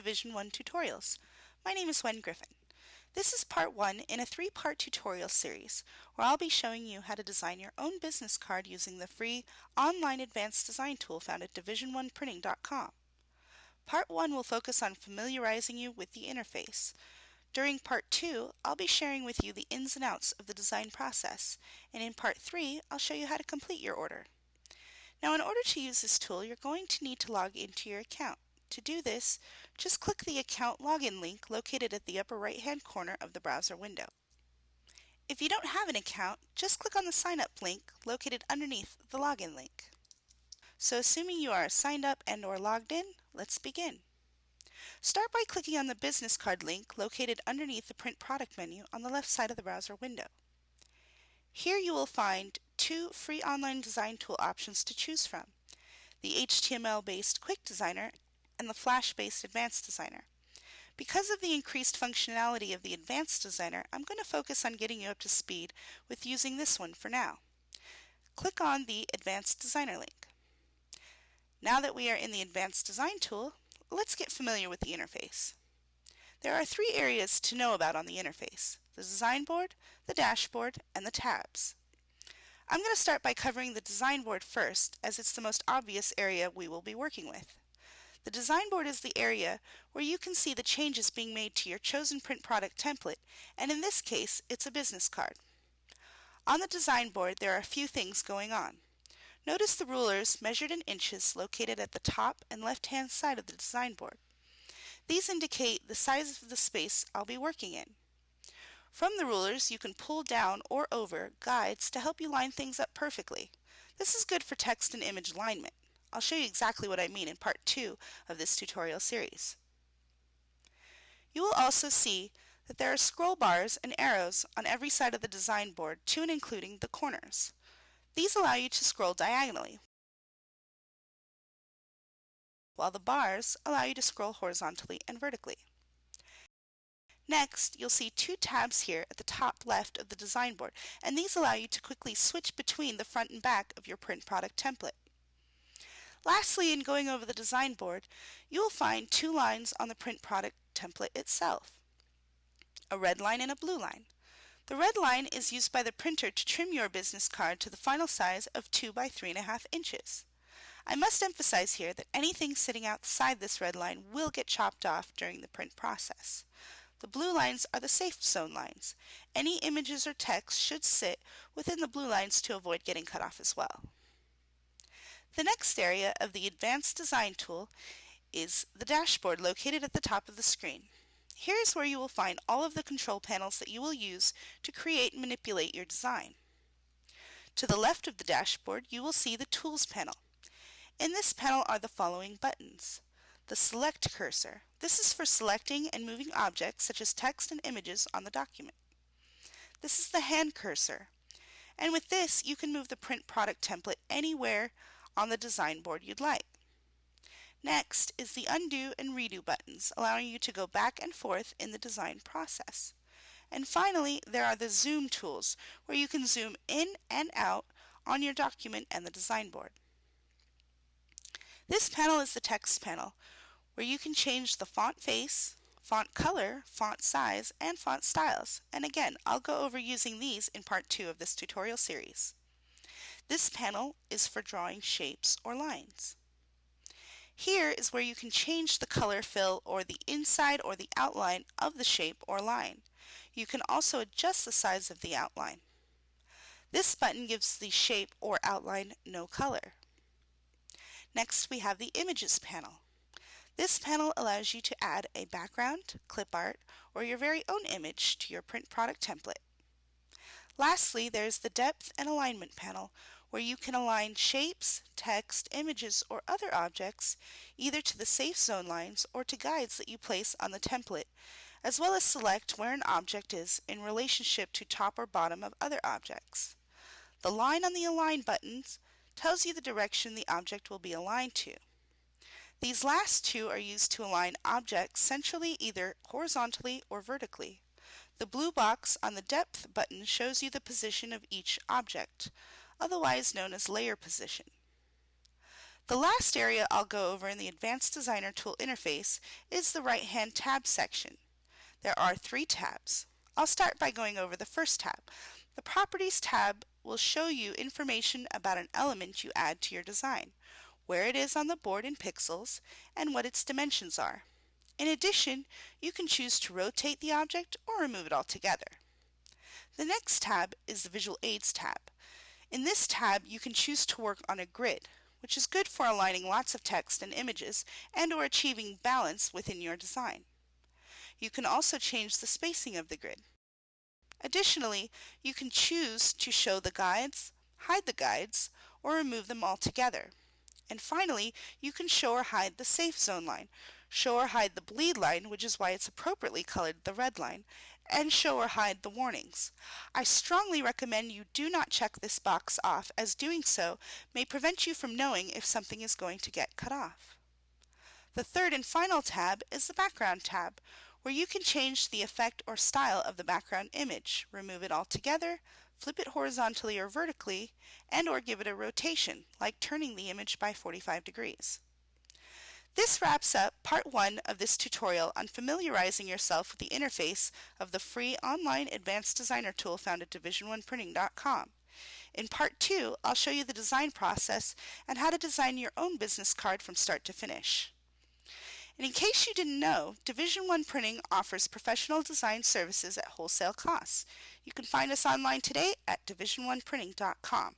Division 1 tutorials. My name is Wen Griffin. This is part 1 in a 3-part tutorial series where I'll be showing you how to design your own business card using the free online advanced design tool found at division1printing.com. Part 1 will focus on familiarizing you with the interface. During part 2, I'll be sharing with you the ins and outs of the design process, and in part 3, I'll show you how to complete your order. Now, in order to use this tool, you're going to need to log into your account. To do this, just click the Account Login link located at the upper right-hand corner of the browser window. If you don't have an account, just click on the Sign Up link located underneath the Login link. So assuming you are signed up and/or logged in, let's begin. Start by clicking on the business card link located underneath the Print Product menu on the left side of the browser window. Here you will find 2 free online design tool options to choose from: the HTML-based Quick Designer and the Flash-based Advanced Designer. Because of the increased functionality of the Advanced Designer, I'm going to focus on getting you up to speed with using this one for now. Click on the Advanced Designer link. Now that we are in the Advanced Design tool, let's get familiar with the interface. There are 3 areas to know about on the interface: the design board, the dashboard, and the tabs. I'm going to start by covering the design board first, as it's the most obvious area we will be working with. The design board is the area where you can see the changes being made to your chosen print product template, and in this case, it's a business card. On the design board, there are a few things going on. Notice the rulers measured in inches located at the top and left-hand side of the design board. These indicate the size of the space I'll be working in. From the rulers, you can pull down or over guides to help you line things up perfectly. This is good for text and image alignment. I'll show you exactly what I mean in part 2 of this tutorial series. You will also see that there are scroll bars and arrows on every side of the design board to and including the corners. These allow you to scroll diagonally, while the bars allow you to scroll horizontally and vertically. Next, you'll see 2 tabs here at the top left of the design board, and these allow you to quickly switch between the front and back of your print product template. Lastly, in going over the design board, you will find 2 lines on the print product template itself: a red line and a blue line. The red line is used by the printer to trim your business card to the final size of 2 by 3.5 inches. I must emphasize here that anything sitting outside this red line will get chopped off during the print process. The blue lines are the safe zone lines. Any images or text should sit within the blue lines to avoid getting cut off as well. The next area of the Advanced Design tool is the dashboard located at the top of the screen. Here is where you will find all of the control panels that you will use to create and manipulate your design. To the left of the dashboard, you will see the Tools panel. In this panel are the following buttons: the Select cursor. This is for selecting and moving objects such as text and images on the document. This is the Hand cursor, and with this you can move the print product template anywhere on the design board you'd like. Next is the Undo and Redo buttons, allowing you to go back and forth in the design process. And finally, there are the Zoom tools, where you can zoom in and out on your document and the design board. This panel is the Text panel, where you can change the font face, font color, font size, and font styles. And again, I'll go over using these in part 2 of this tutorial series. This panel is for drawing shapes or lines. Here is where you can change the color fill or the inside or the outline of the shape or line. You can also adjust the size of the outline. This button gives the shape or outline no color. Next, we have the Images panel. This panel allows you to add a background, clip art, or your very own image to your print product template. Lastly, there's the Depth and Alignment panel, where you can align shapes, text, images, or other objects either to the safe zone lines or to guides that you place on the template, as well as select where an object is in relationship to top or bottom of other objects. The line on the Align buttons tells you the direction the object will be aligned to. These last 2 are used to align objects centrally, either horizontally or vertically. The blue box on the Depth button shows you the position of each object, otherwise known as layer position. The last area I'll go over in the Advanced Designer Tool interface is the right-hand tab section. There are 3 tabs. I'll start by going over the first tab. The Properties tab will show you information about an element you add to your design, where it is on the board in pixels, and what its dimensions are. In addition, you can choose to rotate the object or remove it altogether. The next tab is the Visual Aids tab. In this tab, you can choose to work on a grid, which is good for aligning lots of text and images and/or achieving balance within your design. You can also change the spacing of the grid. Additionally, you can choose to show the guides, hide the guides, or remove them altogether. And finally, you can show or hide the safe zone line, show or hide the bleed line, which is why it's appropriately colored the red line, and show or hide the warnings. I strongly recommend you do not check this box off, as doing so may prevent you from knowing if something is going to get cut off. The third and final tab is the Background tab, where you can change the effect or style of the background image, remove it altogether, flip it horizontally or vertically, and/or give it a rotation, like turning the image by 45 degrees. This wraps up part 1 of this tutorial on familiarizing yourself with the interface of the free online advanced designer tool found at division1printing.com. In part 2, I'll show you the design process and how to design your own business card from start to finish. And in case you didn't know, Division 1 Printing offers professional design services at wholesale costs. You can find us online today at division1printing.com.